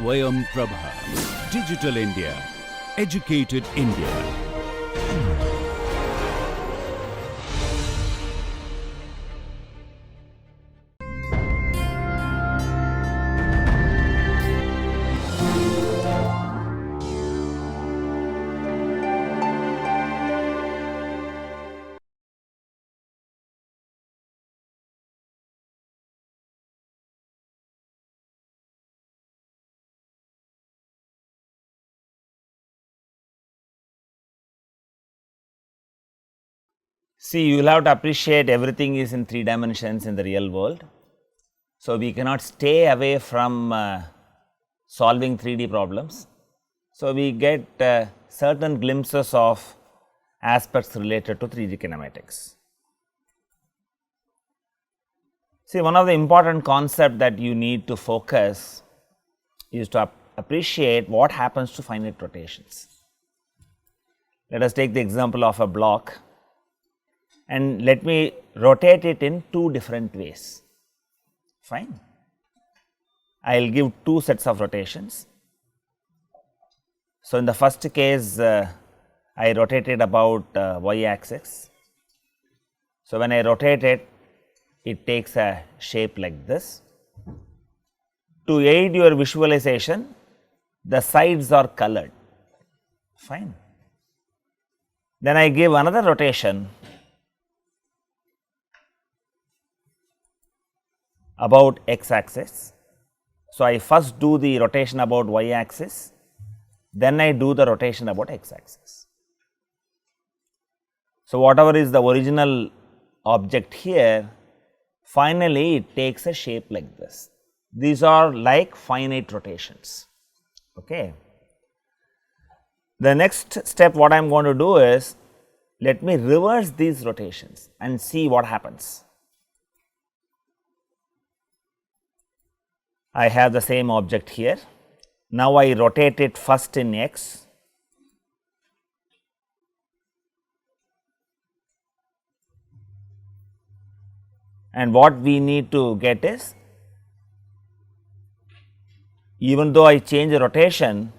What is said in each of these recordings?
Swayam Prabha. Digital India. Educated India. See, you will have to appreciate everything is in 3 dimensions in the real world. So, we cannot stay away from solving 3D problems. So, we get certain glimpses of aspects related to 3D kinematics. See, one of the important concepts that you need to focus is to appreciate what happens to finite rotations. Let us take the example of a block and let me rotate it in 2 different ways. Fine. I will give 2 sets of rotations. So, in the first case, I rotate it about y axis. So, when I rotate it, it takes a shape like this. To aid your visualization, the sides are colored. Fine. Then I give another rotation about x axis. So, I first do the rotation about y axis, then I do the rotation about x axis. So, whatever is the original object here, finally it takes a shape like this. These are like finite rotations. Okay. The next step what I am going to do is, let me reverse these rotations and see what happens. I have the same object here. Now, I rotate it first in x, and what we need to get is, even though I change the rotation,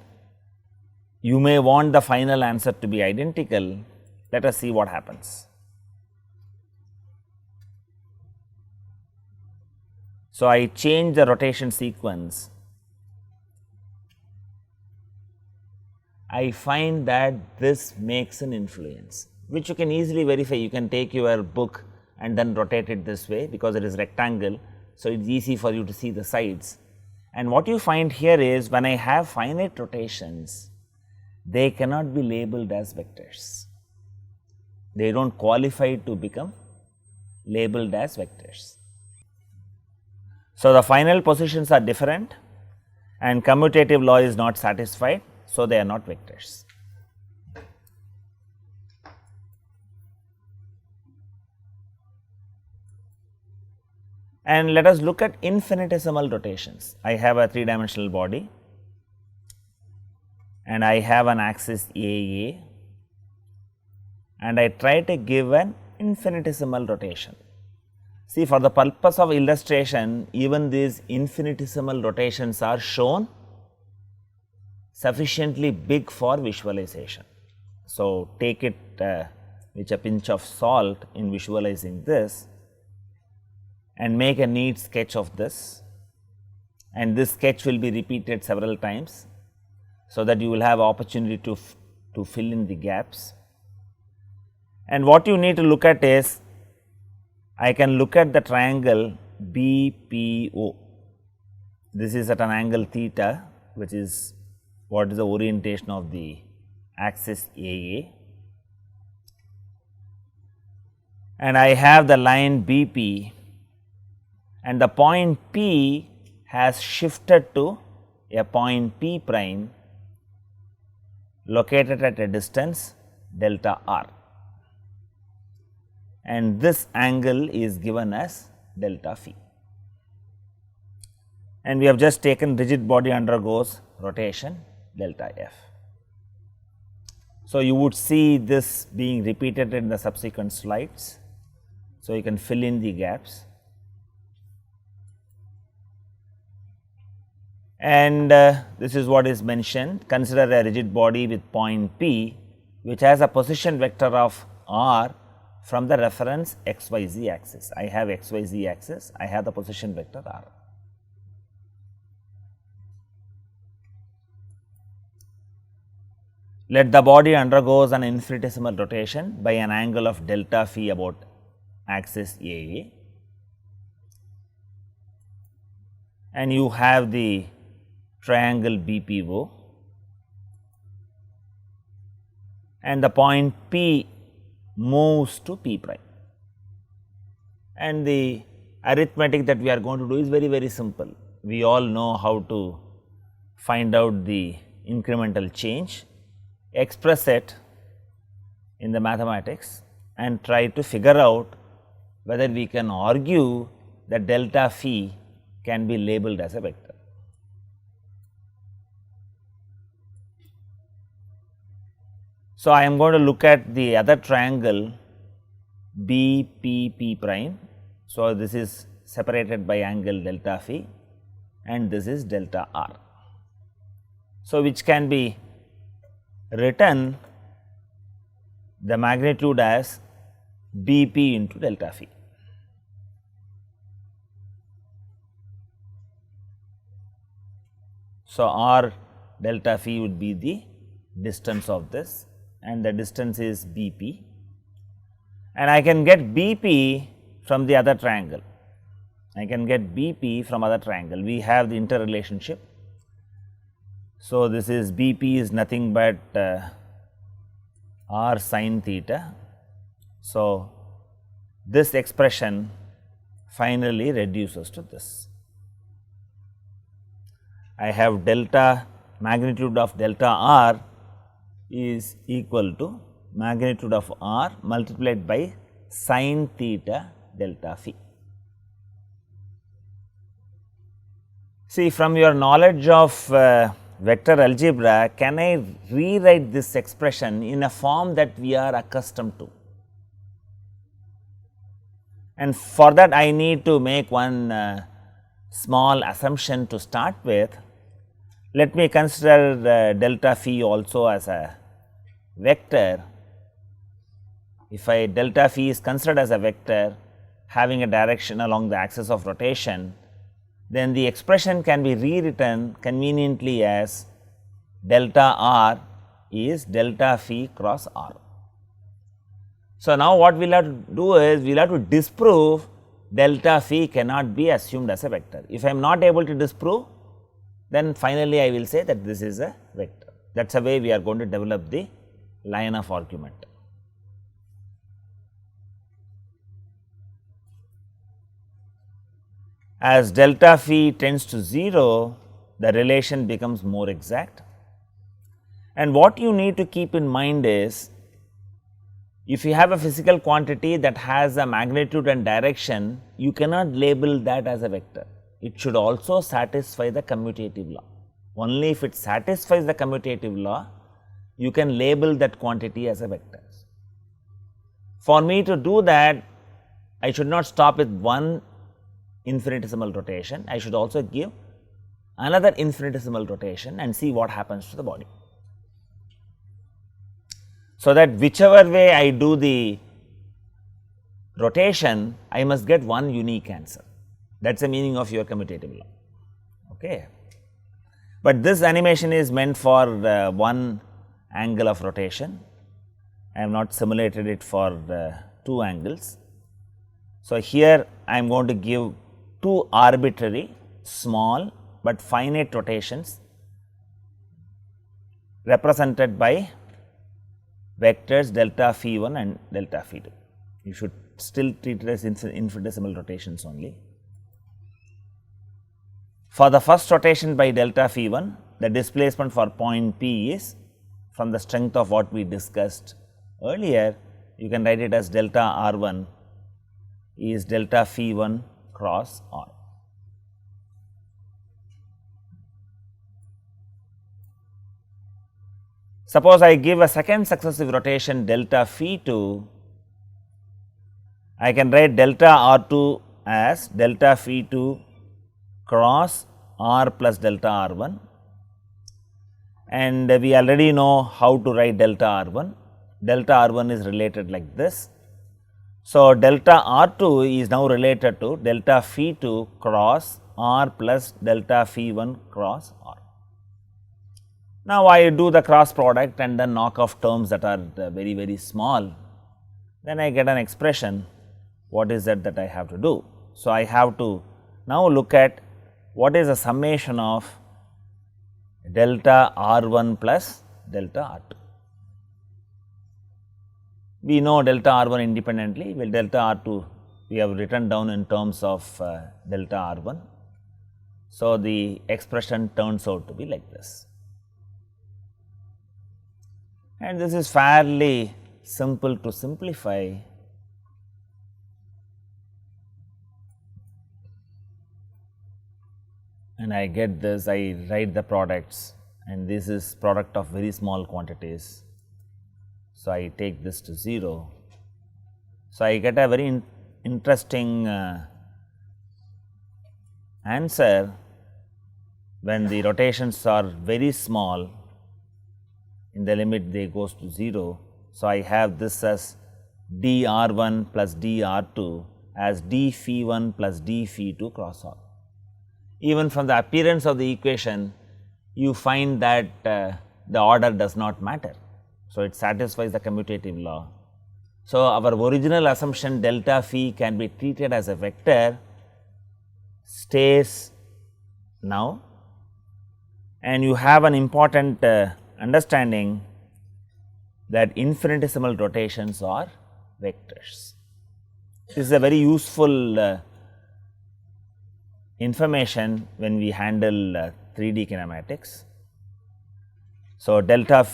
you may want the final answer to be identical. Let us see what happens. So, I change the rotation sequence. I find that this makes an influence, which you can easily verify. You can take your book and then rotate it this way, because it is rectangle. So, it is easy for you to see the sides. And what you find here is, when I have finite rotations, they cannot be labeled as vectors. They do not qualify to become labeled as vectors. So, the final positions are different and commutative law is not satisfied. So, they are not vectors. And let us look at infinitesimal rotations. I have a 3-dimensional body and I have an axis AA, and I try to give an infinitesimal rotation. See, for the purpose of illustration, even these infinitesimal rotations are shown sufficiently big for visualization. So, take it with a pinch of salt in visualizing this and make a neat sketch of this, and this sketch will be repeated several times, so that you will have opportunity to fill in the gaps. And what you need to look at is, I can look at the triangle BPO. This is at an angle theta, which is what is the orientation of the axis AA, and I have the line BP, and the point P has shifted to a point P prime located at a distance delta r, and this angle is given as delta phi, and we have just taken rigid body undergoes rotation delta f. So, you would see this being repeated in the subsequent slides. So, you can fill in the gaps, and this is what is mentioned. Consider a rigid body with point P which has a position vector of r from the reference xyz axis. I have xyz axis, I have the position vector r. Let the body undergoes an infinitesimal rotation by an angle of delta phi about axis AA, and you have the triangle BPO, and the point P moves to P prime, and the arithmetic that we are going to do is very simple. We all know how to find out the incremental change, express it in the mathematics and try to figure out whether we can argue that delta phi can be labeled as a vector. So, I am going to look at the other triangle BPP prime. So, this is separated by angle delta phi and this is delta r. So, which can be written the magnitude as BP into delta phi. So, r delta phi would be the distance of this, and the distance is BP, and I can get BP from the other triangle. I can get BP from other triangle. We have the interrelationship. So, this is BP is nothing but r sin theta. So, this expression finally reduces to this. I have delta magnitude of delta r is equal to magnitude of r multiplied by sin theta delta phi. See, from your knowledge of vector algebra, can I rewrite this expression in a form that we are accustomed to? And for that I need to make one small assumption to start with. Let me consider delta phi also as a vector. If delta phi is considered as a vector having a direction along the axis of rotation, then the expression can be rewritten conveniently as delta r is delta phi cross r. So, now what we will have to do is we will have to disprove delta phi cannot be assumed as a vector. If I am not able to disprove, then finally I will say that this is a vector. That is the way we are going to develop the line of argument. As delta phi tends to 0, the relation becomes more exact, and what you need to keep in mind is, if you have a physical quantity that has a magnitude and direction, you cannot label that as a vector. It should also satisfy the commutative law. Only if it satisfies the commutative law, you can label that quantity as a vector. For me to do that, I should not stop with one infinitesimal rotation, I should also give another infinitesimal rotation and see what happens to the body. So, that whichever way I do the rotation, I must get one unique answer. That is the meaning of your commutative law. Okay. But this animation is meant for one angle of rotation. I have not simulated it for two angles. So, here I am going to give two arbitrary small but finite rotations represented by vectors delta phi 1 and delta phi 2. You should still treat it as infinitesimal rotations only. For the first rotation by delta phi 1, the displacement for point P is, from the strength of what we discussed earlier, you can write it as delta r 1 is delta phi 1 cross r. Suppose I give a second successive rotation delta phi 2, I can write delta r 2 as delta phi 2 cross r plus delta r 1, and we already know how to write delta r 1. Delta r 1 is related like this. So, delta r 2 is now related to delta phi 2 cross r plus delta phi 1 cross r. Now, I do the cross product and then knock off terms that are very small, then I get an expression. What is that I have to do? So, I have to now look at what is the summation of delta r 1 plus delta r 2. We know delta r 1 independently, well delta r 2 we have written down in terms of delta r 1. So, the expression turns out to be like this, and this is fairly simple to simplify. And I get this, I write the products, and this is product of very small quantities. So, I take this to 0. So, I get a very interesting answer when the rotations are very small, in the limit they goes to 0. So, I have this as d r 1 plus d r 2 as d phi 1 plus d phi 2 cross r. Even from the appearance of the equation, you find that the order does not matter. So, it satisfies the commutative law. So, our original assumption delta phi can be treated as a vector stays now, and you have an important understanding that infinitesimal rotations are vectors. This is a very useful information when we handle 3D kinematics. So, delta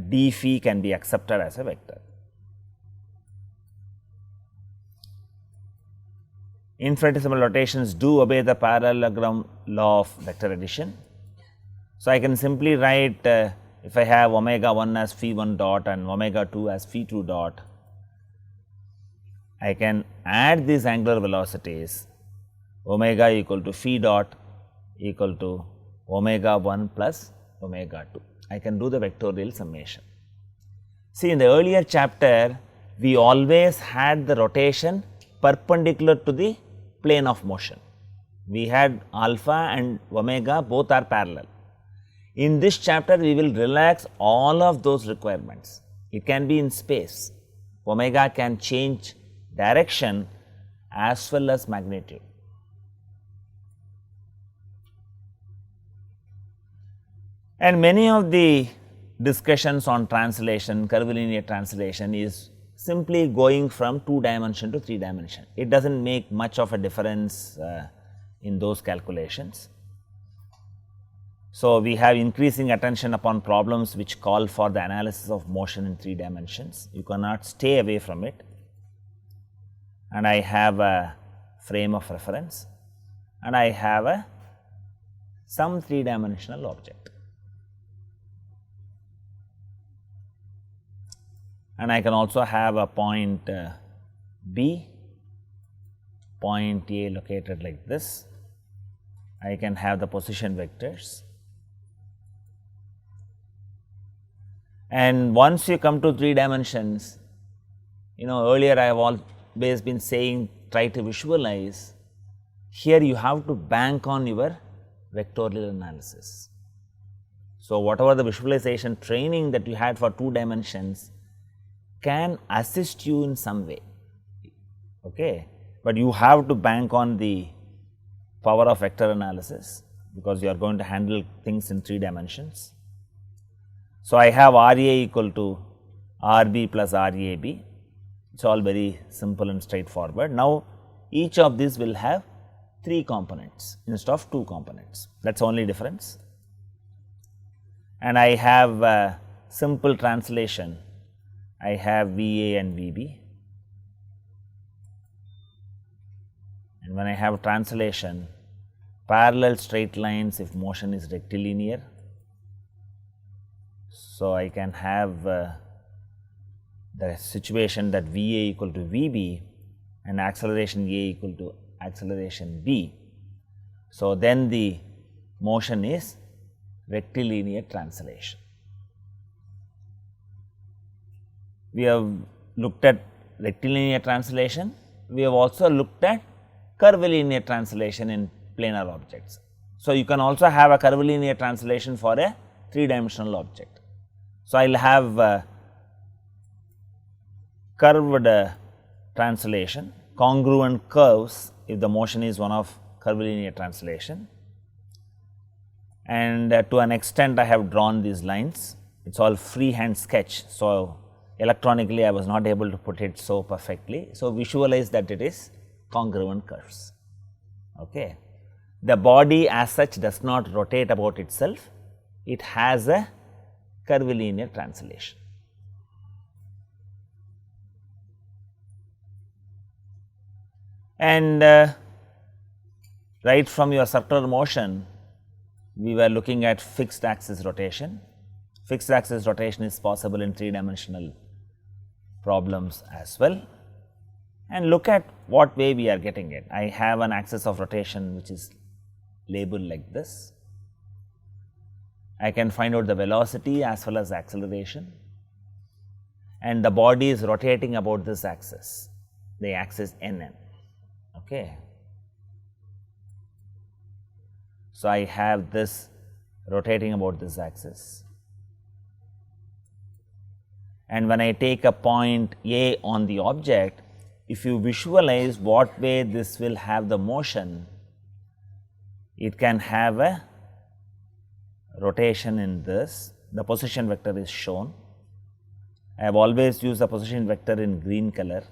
d phi can be accepted as a vector. Infinitesimal rotations do obey the parallelogram law of vector addition. So, I can simply write if I have omega 1 as phi 1 dot and omega 2 as phi 2 dot, I can add these angular velocities omega equal to phi dot equal to omega 1 plus omega 2. I can do the vectorial summation. See, in the earlier chapter, we always had the rotation perpendicular to the plane of motion. We had alpha and omega both are parallel. In this chapter, we will relax all of those requirements. It can be in space. Omega can change direction as well as magnitude. And many of the discussions on translation, curvilinear translation is simply going from 2 dimension to 3 dimension. It does not make much of a difference in those calculations. So, we have increasing attention upon problems which call for the analysis of motion in 3 dimensions. You cannot stay away from it, and I have a frame of reference and I have some 3 dimensional object. And I can also have a point B, point A located like this. I can have the position vectors. And once you come to 3 dimensions, earlier I have always been saying try to visualize. Here you have to bank on your vectorial analysis. So, whatever the visualization training that you had for 2 dimensions can assist you in some way, okay. But you have to bank on the power of vector analysis, because you are going to handle things in 3 dimensions. So, I have R A equal to R B plus R A B, it is all very simple and straightforward. Now, each of these will have 3 components instead of 2 components, that is only difference. And I have a simple translation, I have V A and V B, and when I have translation, parallel straight lines if motion is rectilinear. So, I can have the situation that V A equal to V B and acceleration A equal to acceleration B. So, then the motion is rectilinear translation. We have looked at rectilinear translation, we have also looked at curvilinear translation in planar objects. So, you can also have a curvilinear translation for a 3-dimensional object. So, I will have curved translation, congruent curves if the motion is one of curvilinear translation, and to an extent I have drawn these lines. It is all freehand sketch. So, electronically I was not able to put it so perfectly. So, visualize that it is congruent curves. Okay. The body as such does not rotate about itself, it has a curvilinear translation. And right from your circular motion, we were looking at fixed axis rotation. Fixed axis rotation is possible in 3-dimensional problems as well. And look at what way we are getting it. I have an axis of rotation which is labeled like this. I can find out the velocity as well as acceleration, and the body is rotating about this axis, the axis NN. Okay. So, I have this rotating about this axis, and when I take a point A on the object, if you visualize what way this will have the motion, it can have a rotation in this, the position vector is shown. I have always used the position vector in green color,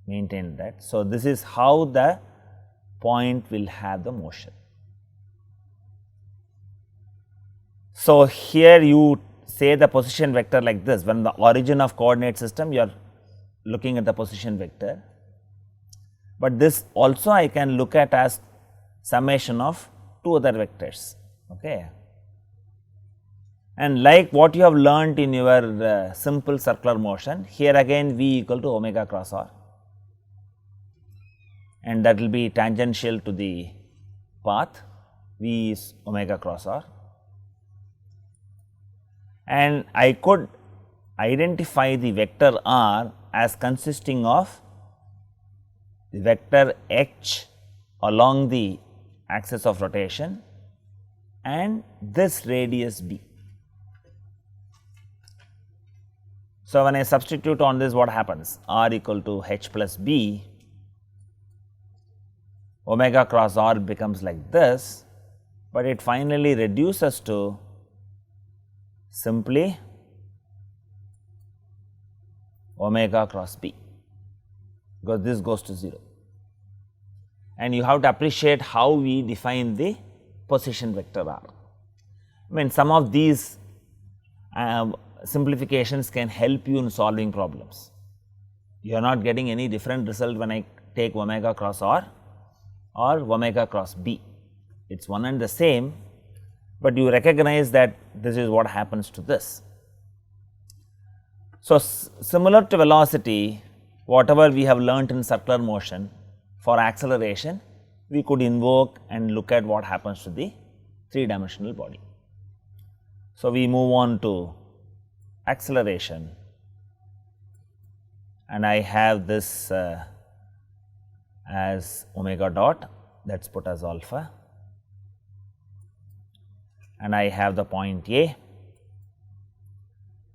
maintain that. So, this is how the point will have the motion. So, here you say the position vector like this, when the origin of coordinate system you are looking at the position vector, but this also I can look at as summation of 2 other vectors. Okay. And like what you have learnt in your simple circular motion, here again V equal to omega cross r, and that will be tangential to the path, V is omega cross r, and I could identify the vector r as consisting of the vector h along the axis of rotation and this radius b. So, when I substitute on this, what happens? R equal to h plus b, omega cross r becomes like this, but it finally reduces to simply omega cross b, because this goes to 0. And you have to appreciate how we define the position vector r. I mean, some of these simplifications can help you in solving problems. You are not getting any different result when I take omega cross r or omega cross b. It is one and the same, but you recognize that this is what happens to this. So, similar to velocity, whatever we have learnt in circular motion, for acceleration we could invoke and look at what happens to the 3-dimensional body. So, we move on to acceleration, and I have this as omega dot, that is put as alpha, and I have the point A,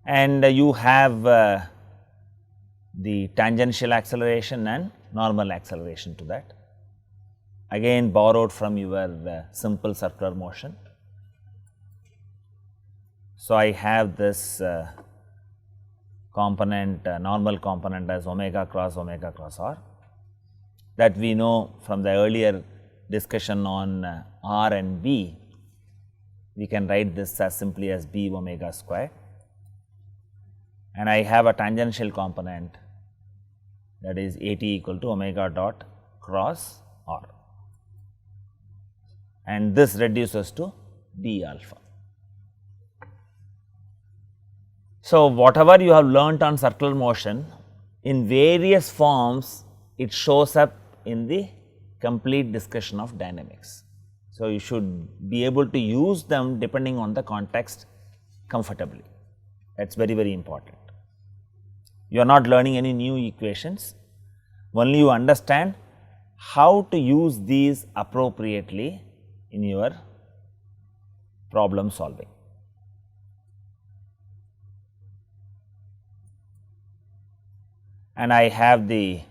and you have the tangential acceleration and normal acceleration to that, again borrowed from your simple circular motion. So, I have this component, normal component as omega cross r, that we know from the earlier discussion on r and b. We can write this as simply as b omega squared, and I have a tangential component, that is at equal to omega dot cross r, and this reduces to b alpha. So, whatever you have learnt on circular motion, in various forms it shows up in the complete discussion of dynamics. So, you should be able to use them depending on the context comfortably. That is very, very important. You are not learning any new equations, only you understand how to use these appropriately in your problem solving. And I have the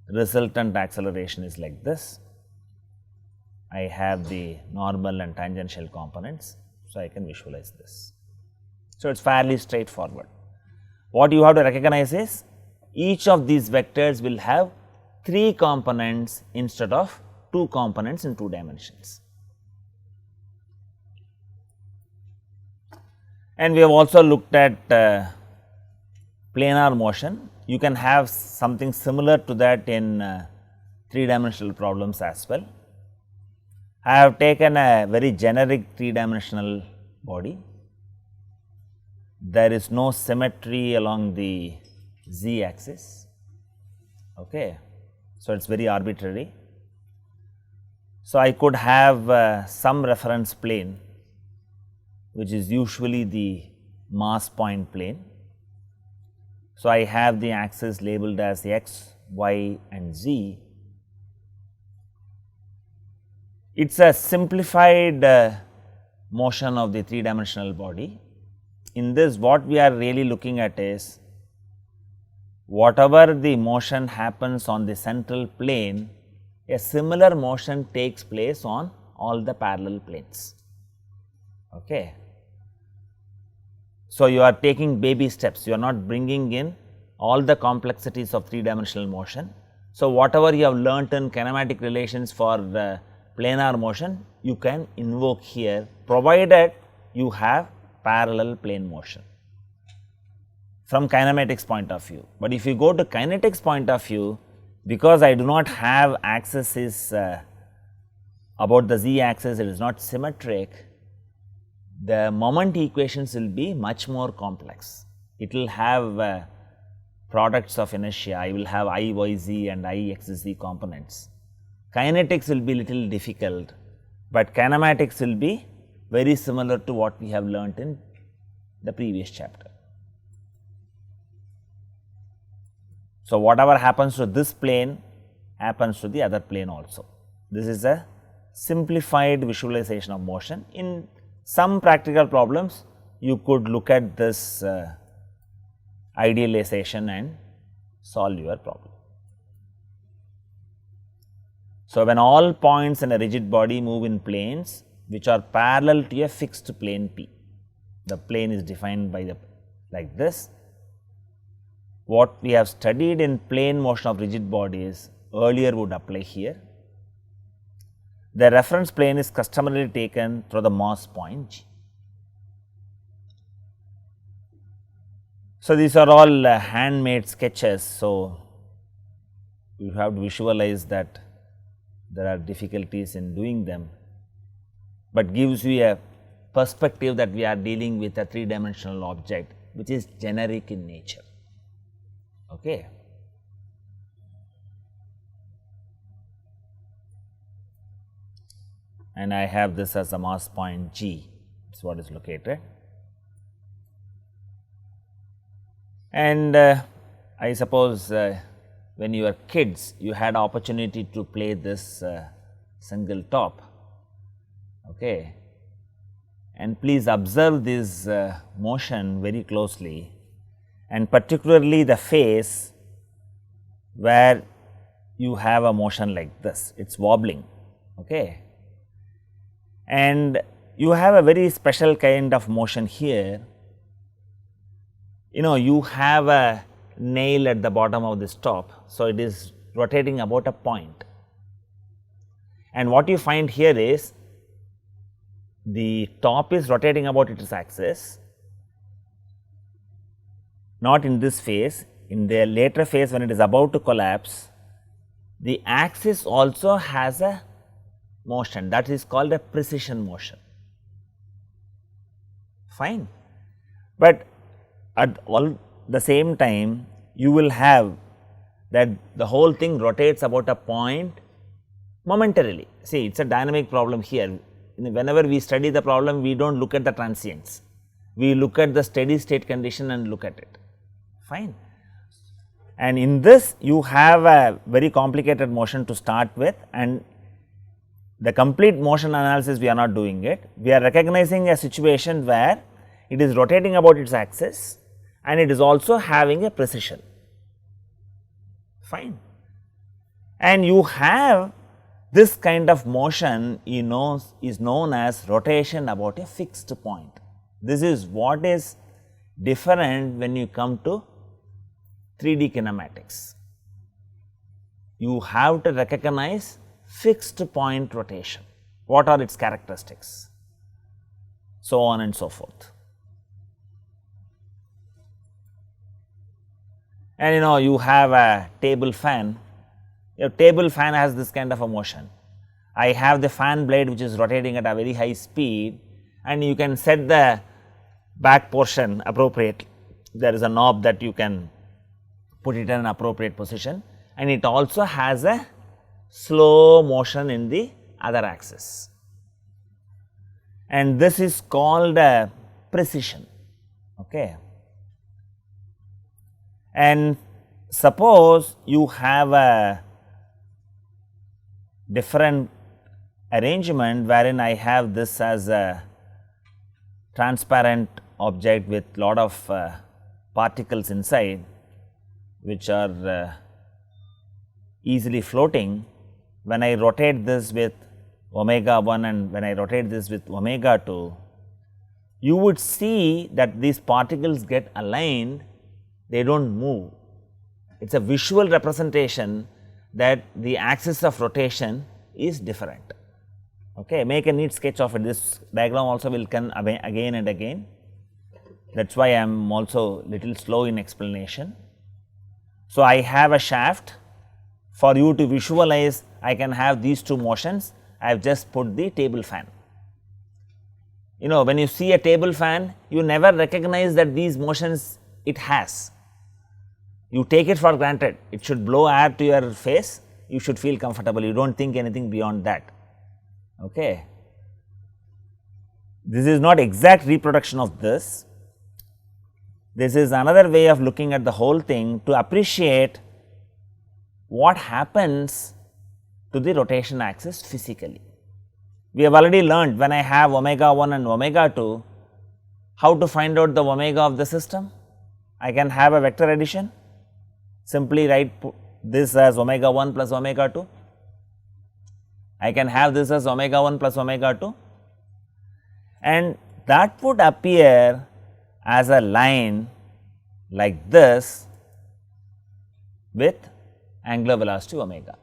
resultant acceleration is like this. I have the normal and tangential components, so I can visualize this. So, it is fairly straightforward. What you have to recognize is each of these vectors will have 3 components instead of 2 components in 2 dimensions. And we have also looked at planar motion. You can have something similar to that in 3-dimensional problems as well. I have taken a very generic 3-dimensional body. There is no symmetry along the z axis. Okay. So, it is very arbitrary. So, I could have some reference plane, which is usually the mass point plane. So, I have the axis labeled as x, y and z. It is a simplified motion of the 3-dimensional body. In this, what we are really looking at is whatever the motion happens on the central plane, a similar motion takes place on all the parallel planes. Okay. So, you are taking baby steps, you are not bringing in all the complexities of 3-dimensional motion. So, whatever you have learnt in kinematic relations for planar motion, you can invoke here, provided you have parallel plane motion from kinematics point of view. But if you go to kinetics point of view, because I do not have axis is about the z axis, it is not symmetric, the moment equations will be much more complex. It will have products of inertia, I will have I y z and I x z components. Kinetics will be little difficult, but kinematics will be very similar to what we have learnt in the previous chapter. So, whatever happens to this plane happens to the other plane also. This is a simplified visualization of motion. In some practical problems, you could look at this idealization and solve your problem. So, when all points in a rigid body move in planes which are parallel to a fixed plane P, the plane is defined by the like this. What we have studied in plane motion of rigid bodies earlier would apply here. The reference plane is customarily taken through the mass point G. So, these are all handmade sketches. So, you have to visualize that there are difficulties in doing them, but gives you a perspective that we are dealing with a 3-dimensional object which is generic in nature. Okay. And I have this as a mass point G, it is what is located. And I suppose when you were kids, you had opportunity to play this single top. Okay. And please observe this motion very closely, and particularly the face where you have a motion like this, it is wobbling. Okay. And you have a very special kind of motion here. You know, you have a nail at the bottom of this top. So, it is rotating about a point, and what you find here is the top is rotating about its axis, not in this phase. In the later phase, when it is about to collapse, the axis also has a motion, that is called a precision motion. Fine. But at all the same time, you will have that the whole thing rotates about a point momentarily. See, it is a dynamic problem here. Whenever we study the problem, we do not look at the transients, we look at the steady state condition and look at it, fine. And in this you have a very complicated motion to start with, and the complete motion analysis we are not doing it. We are recognizing a situation where it is rotating about its axis and it is also having a precision, fine. And you have this kind of motion is known as rotation about a fixed point. This is what is different when you come to 3D kinematics. You have to recognize fixed point rotation, what are its characteristics, so on and so forth. And you have a table fan. Your table fan has this kind of a motion. I have the fan blade which is rotating at a very high speed, and you can set the back portion appropriately. There is a knob that you can put it in an appropriate position, and it also has a slow motion in the other axis, and this is called a precision. Okay. And suppose you have a different arrangement wherein I have this as a transparent object with lot of particles inside which are easily floating. When I rotate this with omega 1 and when I rotate this with omega 2, you would see that these particles get aligned, they do not move. It is a visual representation that the axis of rotation is different. Okay. Make a neat sketch of it. This diagram also will come again and again. That is why I am also little slow in explanation. So, I have a shaft. For you to visualize, I can have these two motions. I have just put the table fan. When you see a table fan, you never recognize that these motions it has. You take it for granted, it should blow air to your face, you should feel comfortable, you do not think anything beyond that. Okay. This is not exact reproduction of this. This is another way of looking at the whole thing to appreciate what happens to the rotation axis physically. We have already learned when I have omega 1 and omega 2, how to find out the omega of the system. I can have a vector addition. Simply write this as omega 1 plus omega 2. I can have this as omega 1 plus omega 2, and that would appear as a line like this with angular velocity omega.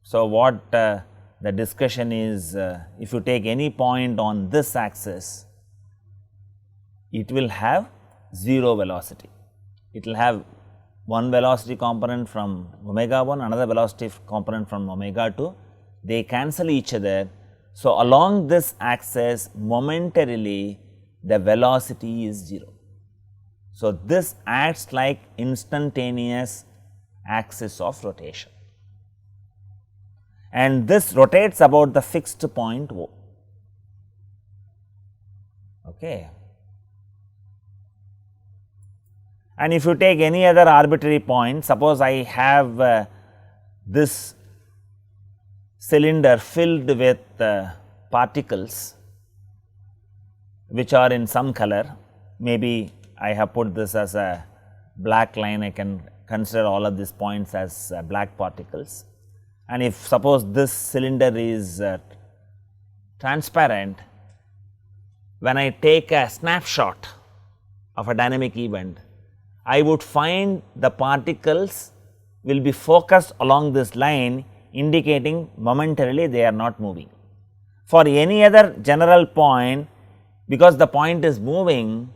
So, what the discussion is, if you take any point on this axis, it will have 0 velocity. It will have one velocity component from omega 1, another velocity component from omega 2, they cancel each other. So, along this axis momentarily the velocity is 0. So, this acts like instantaneous axis of rotation, and this rotates about the fixed point O. Okay. And if you take any other arbitrary point, suppose I have this cylinder filled with particles which are in some color, maybe I have put this as a black line, I can consider all of these points as black particles. And if suppose this cylinder is transparent, when I take a snapshot of a dynamic event, I would find the particles will be focused along this line, indicating momentarily they are not moving. For any other general point, because the point is moving,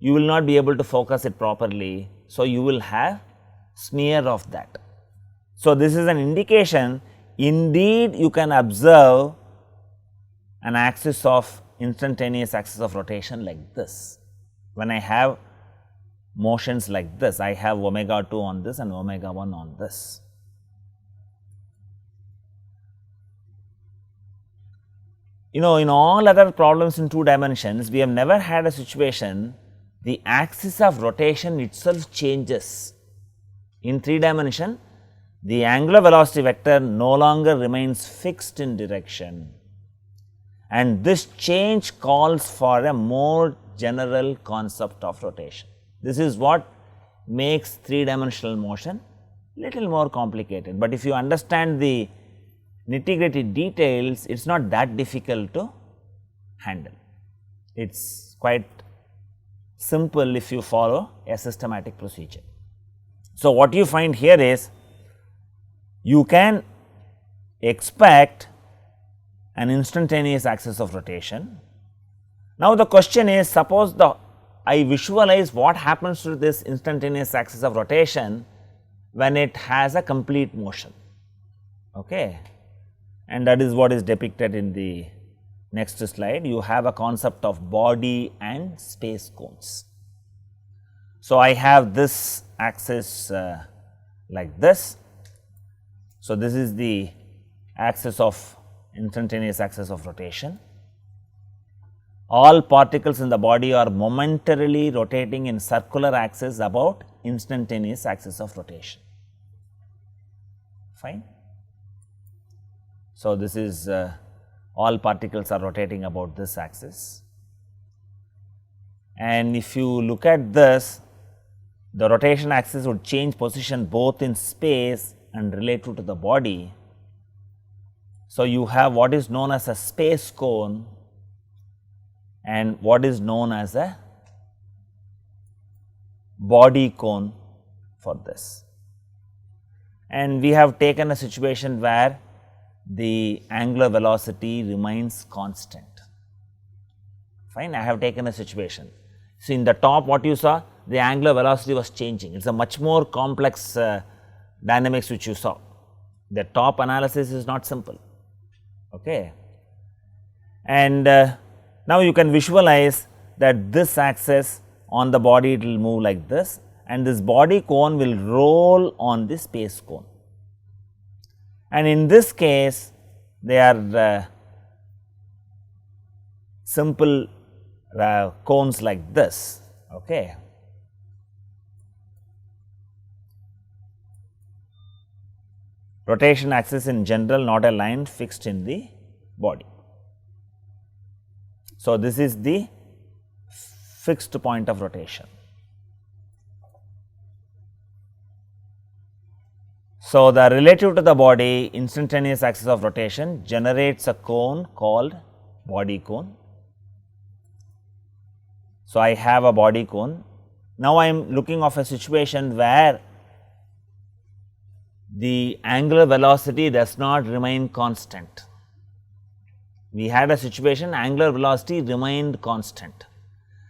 you will not be able to focus it properly. So, you will have smear of that. So, this is an indication indeed you can observe an axis of instantaneous axis of rotation like this. When I have motions like this, I have omega 2 on this and omega 1 on this. in all other problems in 2 dimensions, we have never had a situation the axis of rotation itself changes. In 3 dimension, the angular velocity vector no longer remains fixed in direction, and this change calls for a more general concept of rotation. This is what makes 3 dimensional motion little more complicated, but if you understand the nitty-gritty details, it is not that difficult to handle. It is quite simple if you follow a systematic procedure. So, what you find here is you can expect an instantaneous axis of rotation. Now, the question is, suppose I visualize what happens to this instantaneous axis of rotation when it has a complete motion, okay. And that is what is depicted in the next slide. You have a concept of body and space cones. So, I have this axis like this. So, this is the axis of instantaneous axis of rotation. All particles in the body are momentarily rotating in circular axis about instantaneous axis of rotation. Fine. So, this is all particles are rotating about this axis, and if you look at this, the rotation axis would change position both in space and relative to the body. So, you have what is known as a space cone and what is known as a body cone for this. And we have taken a situation where the angular velocity remains constant. Fine, I have taken a situation. So, in the top what you saw, the angular velocity was changing. It is a much more complex dynamics which you saw. The top analysis is not simple, okay. And now you can visualize that this axis on the body, it will move like this, and this body cone will roll on the space cone. And in this case, they are simple cones like this, okay. Rotation axis in general, not a line fixed in the body. So, this is the fixed point of rotation. So, the relative to the body instantaneous axis of rotation generates a cone called body cone. So, I have a body cone. Now, I am looking of a situation where the angular velocity does not remain constant. We had a situation angular velocity remained constant.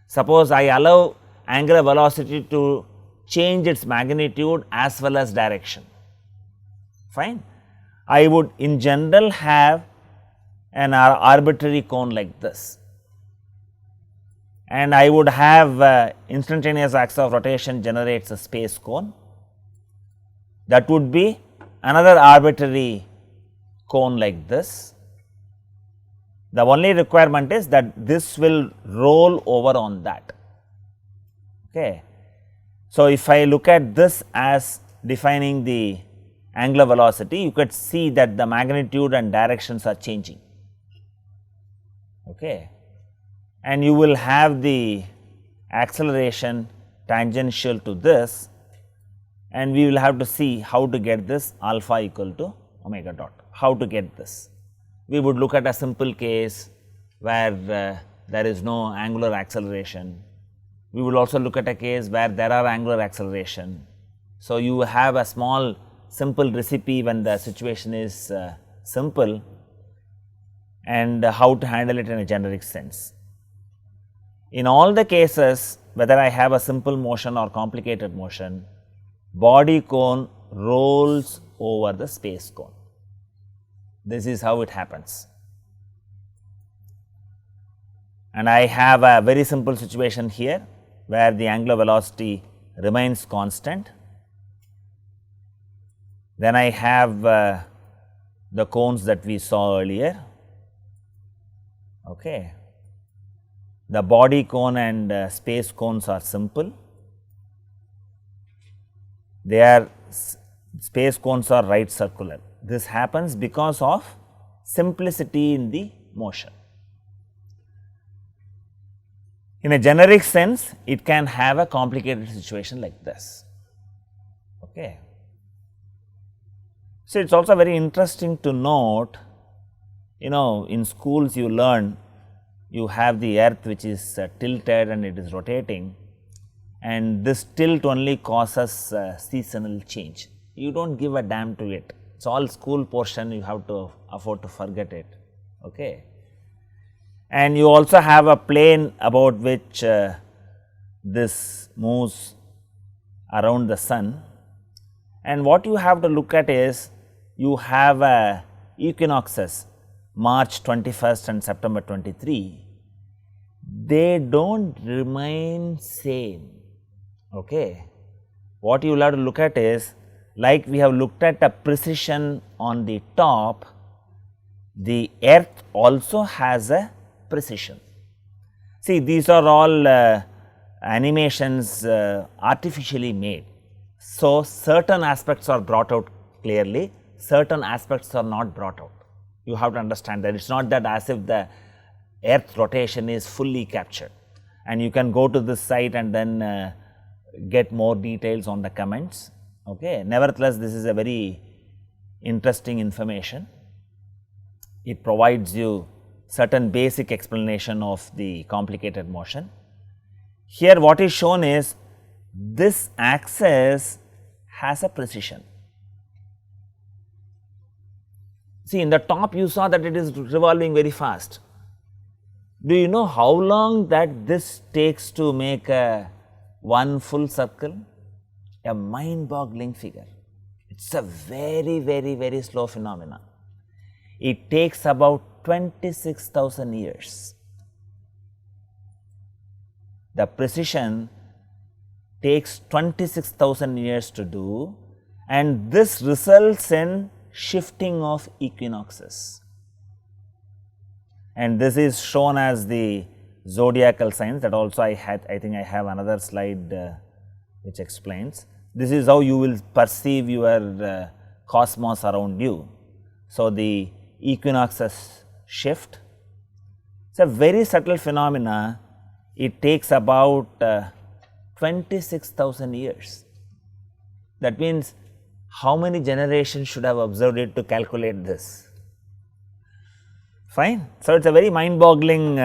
Suppose I allow angular velocity to change its magnitude as well as direction. Fine. I would in general have an arbitrary cone like this, and I would have instantaneous axis of rotation generates a space cone. That would be another arbitrary cone like this. The only requirement is that this will roll over on that, okay. So, if I look at this as defining the angular velocity, you could see that the magnitude and directions are changing, okay. And you will have the acceleration tangential to this, and we will have to see how to get this alpha equal to omega dot. How to get this? We would look at a simple case where there is no angular acceleration. We will also look at a case where there are angular acceleration. So, you have a small simple recipe when the situation is simple, and how to handle it in a generic sense. In all the cases, whether I have a simple motion or complicated motion, body cone rolls over the space cone. This is how it happens. And I have a very simple situation here where the angular velocity remains constant. Then I have the cones that we saw earlier. Okay. The body cone and space cones are simple. Space cones are right circular. This happens because of simplicity in the motion. In a generic sense, it can have a complicated situation like this. Okay. So, it is also very interesting to note, in schools you learn, you have the earth which is tilted and it is rotating, and this tilt only causes seasonal change. You do not give a damn to it. It is all school portion, you have to afford to forget it. Okay. And you also have a plane about which this moves around the sun, and what you have to look at is you have equinoxes March 21st and September 23. They do not remain same. Okay. What you will have to look at is, like we have looked at a precision on the top, the earth also has a precision. See, these are all animations artificially made. So, certain aspects are brought out clearly, certain aspects are not brought out. You have to understand that it is not that as if the earth rotation is fully captured, and you can go to this site and then get more details on the comments. Okay. Nevertheless, this is a very interesting information. It provides you certain basic explanation of the complicated motion. Here what is shown is this axis has a precision. See, in the top you saw that it is revolving very fast. Do you know how long that this takes to make one full circle? A mind-boggling figure. It is a very, very, very slow phenomena. It takes about 26,000 years. The precision takes 26,000 years to do, and this results in shifting of equinoxes. And this is shown as the zodiacal signs. That also I think I have another slide which explains. This is how you will perceive your cosmos around you. So, the equinoxes shift. It is a very subtle phenomena. It takes about 26,000 years. That means, how many generations should have observed it to calculate this? Fine. So, it is a very mind-boggling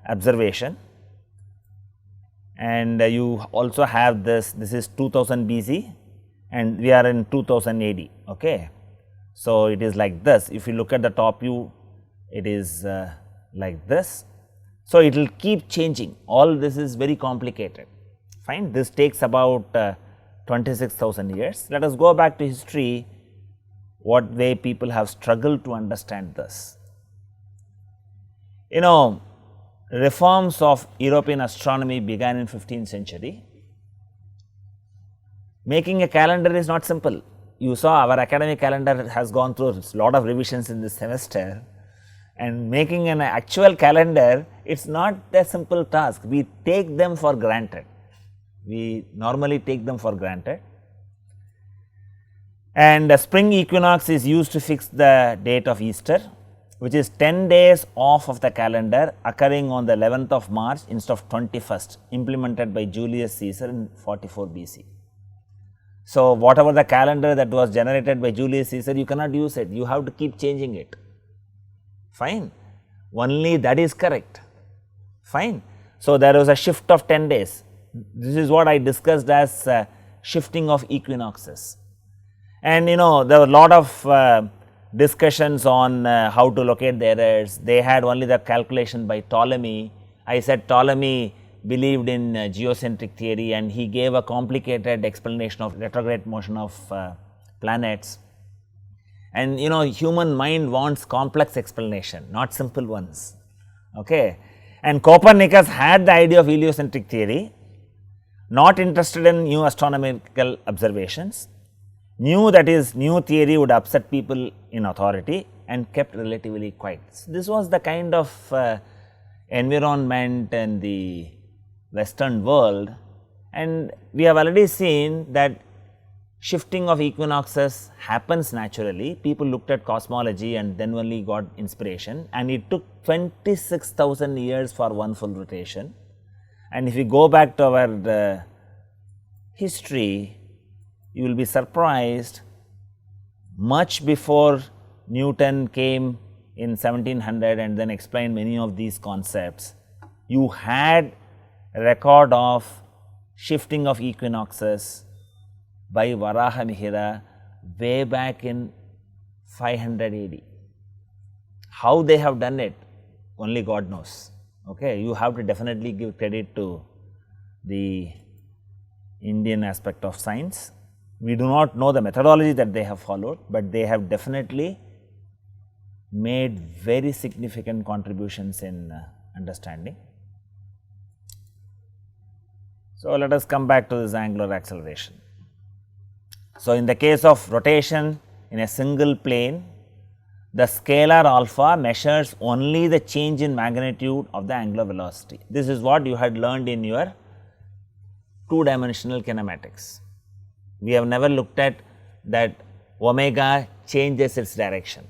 observation, and you also have this is 2000 BC and we are in 2000 AD. Okay. So, it is like this. If you look at the top view, it is like this. So, it will keep changing. All this is very complicated. Fine. This takes about 26,000 years. Let us go back to history, what way people have struggled to understand this. Reforms of European astronomy began in 15th century. Making a calendar is not simple. You saw our academic calendar has gone through a lot of revisions in this semester, and making an actual calendar, it is not a simple task. We take them for granted. We normally take them for granted, and the spring equinox is used to fix the date of Easter, which is 10 days off of the calendar, occurring on the 11th of March instead of 21st, implemented by Julius Caesar in 44 BC. So, whatever the calendar that was generated by Julius Caesar, you cannot use it, you have to keep changing it. Fine. Only that is correct. Fine. So, there was a shift of 10 days. This is what I discussed as shifting of equinoxes. And there were a lot of discussions on how to locate the errors. They had only the calculation by Ptolemy. I said Ptolemy believed in geocentric theory, and he gave a complicated explanation of retrograde motion of planets. And human mind wants complex explanation, not simple ones. Okay. And Copernicus had the idea of heliocentric theory, not interested in new astronomical observations, knew that his new theory would upset people in authority, and kept relatively quiet. So, this was the kind of environment in the western world, and we have already seen that shifting of equinoxes happens naturally. People looked at cosmology and then only got inspiration, and it took 26,000 years for one full rotation. And if you go back to our history, you will be surprised, much before Newton came in 1700 and then explained many of these concepts, you had a record of shifting of equinoxes by Varaha Mihira way back in 500 AD. How they have done it, only God knows. Okay, you have to definitely give credit to the Indian aspect of science. We do not know the methodology that they have followed, but they have definitely made very significant contributions in understanding. So, let us come back to this angular acceleration. So, in the case of rotation in a single plane, the scalar alpha measures only the change in magnitude of the angular velocity. This is what you had learned in your two-dimensional kinematics. We have never looked at that omega changes its direction.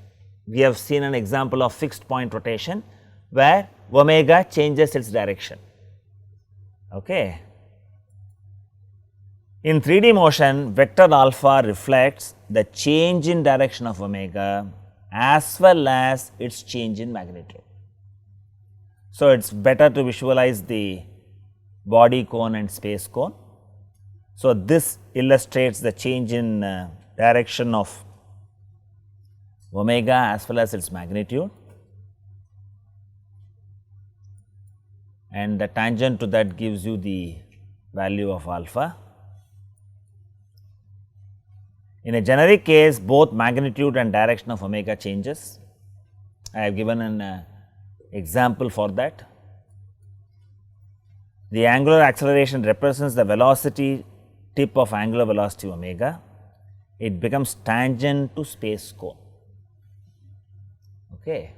We have seen an example of fixed point rotation where omega changes its direction. Okay. In 3D motion, vector alpha reflects the change in direction of omega as well as its change in magnitude. So, it is better to visualize the body cone and space cone. So, this illustrates the change in direction of omega as well as its magnitude, and the tangent to that gives you the value of alpha. In a generic case, both magnitude and direction of omega changes. I have given an example for that. The angular acceleration represents the velocity tip of angular velocity omega. It becomes tangent to space cone. Okay.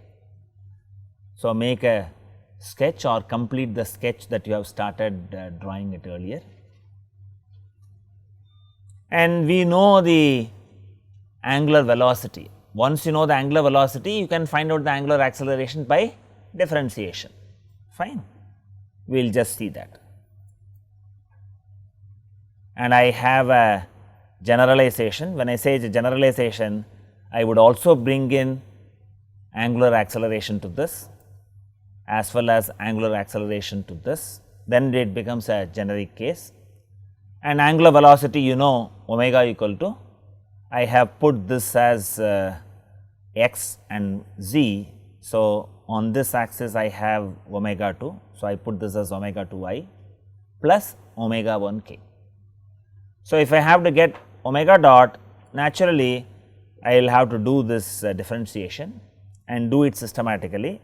So, make a sketch or complete the sketch that you have started drawing it earlier. And we know the angular velocity. Once you know the angular velocity, you can find out the angular acceleration by differentiation. Fine, we will just see that. And I have a generalization. When I say it's a generalization, I would also bring in angular acceleration to this as well as angular acceleration to this, then it becomes a generic case. And angular velocity, you know, omega equal to, I have put this as x and z. So, on this axis I have omega 2. So, I put this as omega 2 I plus omega 1 k. So, if I have to get omega dot, naturally I will have to do this differentiation and do it systematically.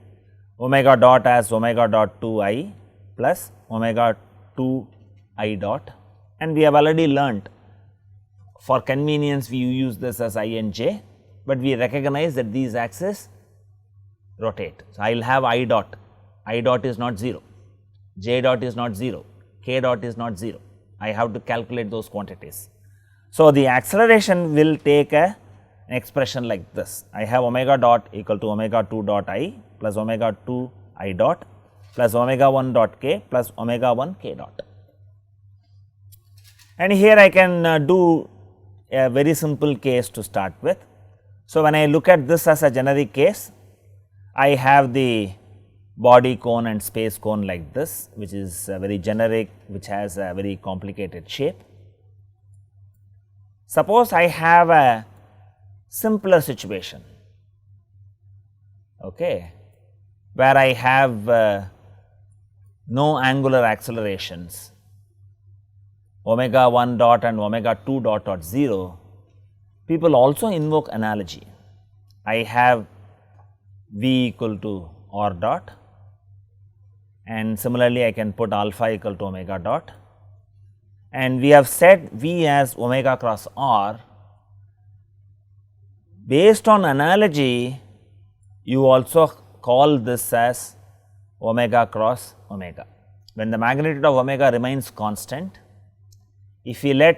Omega dot as omega dot 2 I plus omega 2 I dot, and we have already learnt, for convenience we use this as I and j, but we recognize that these axes rotate. So, I will have I dot is not 0, j dot is not 0, k dot is not 0. I have to calculate those quantities. So, the acceleration will take an expression like this. I have omega dot equal to omega 2 dot I plus omega 2 I dot plus omega 1 dot k plus omega 1 k dot. And here I can do a very simple case to start with. So, when I look at this as a generic case, I have the body cone and space cone like this, which is very generic, which has a very complicated shape. Suppose I have a simpler situation, okay, where I have no angular accelerations, omega 1 dot and omega 2 dot dot 0, people also invoke analogy. I have v equal to r dot, and similarly I can put alpha equal to omega dot, and we have set v as omega cross r. Based on analogy, you also call this as omega cross omega. When the magnitude of omega remains constant, if we let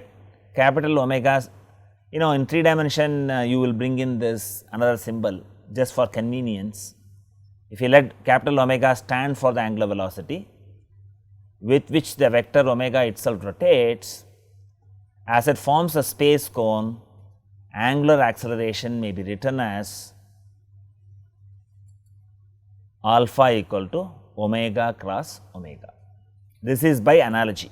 capital omega, in 3 dimension you will bring in this another symbol just for convenience. If you let capital omega stand for the angular velocity with which the vector omega itself rotates, as it forms a space cone, angular acceleration may be written as alpha equal to omega cross omega. This is by analogy.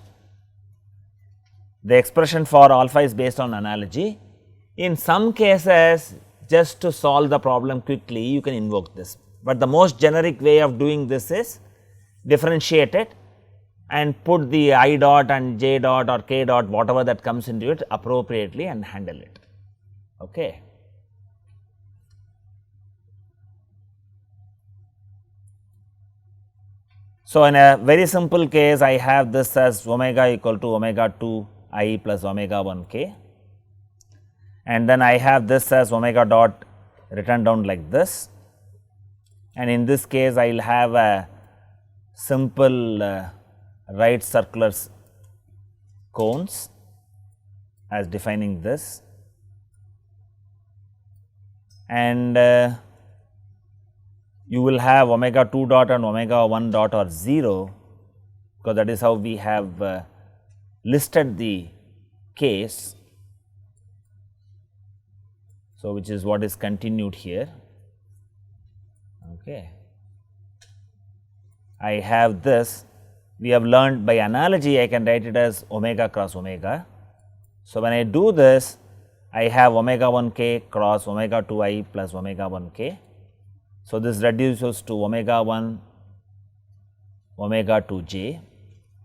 The expression for alpha is based on analogy. In some cases, just to solve the problem quickly, you can invoke this, but the most generic way of doing this is differentiate it and put the I dot and j dot or k dot, whatever that comes into it appropriately and handle it. Okay. So, in a very simple case, I have this as omega equal to omega 2 I plus omega 1 k, and then I have this as omega dot written down like this, and in this case I will have a simple right circular cones as defining this, and you will have omega 2 dot and omega 1 dot or 0, because that is how we have listed the case. So, which is what is continued here. Okay. I have this, we have learned by analogy I can write it as omega cross omega. So, when I do this, I have omega 1 k cross omega 2 I plus omega 1 k. So, this reduces to omega 1 omega 2 j,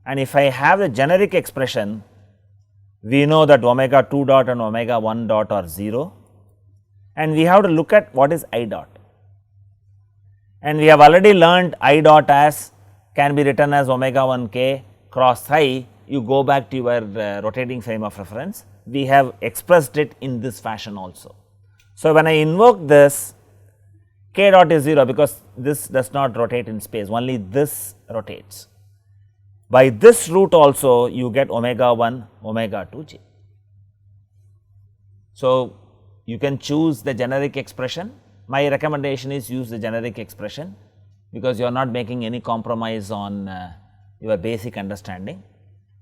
and if I have the generic expression, we know that omega 2 dot and omega 1 dot are 0, and we have to look at what is I dot, and we have already learned I dot as can be written as omega 1 k cross I. You go back to your rotating frame of reference, we have expressed it in this fashion also. So, when I invoke this, k dot is 0 because this does not rotate in space, only this rotates. By this route also you get omega 1 omega 2 j. So, you can choose the generic expression. My recommendation is use the generic expression, because you are not making any compromise on your basic understanding.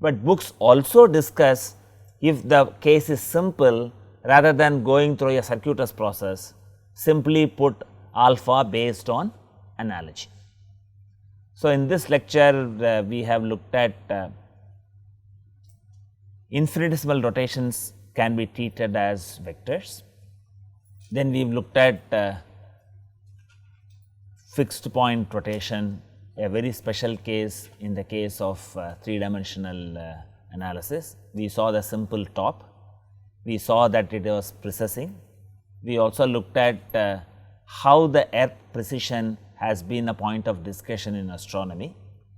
But books also discuss, if the case is simple, rather than going through a circuitous process, simply put alpha based on analogy. So, in this lecture we have looked at infinitesimal rotations can be treated as vectors. Then we have looked at fixed point rotation, a very special case in the case of 3-dimensional analysis. We saw the simple top, we saw that it was precessing. We also looked at how the earth precision has been a point of discussion in astronomy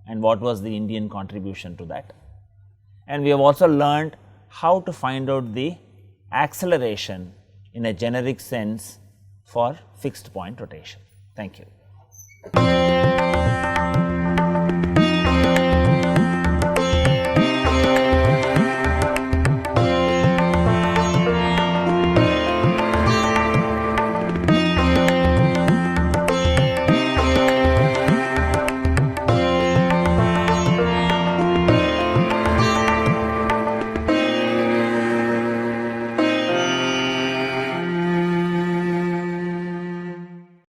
and what was the Indian contribution to that. And we have also learned how to find out the acceleration in a generic sense for fixed point rotation. Thank you.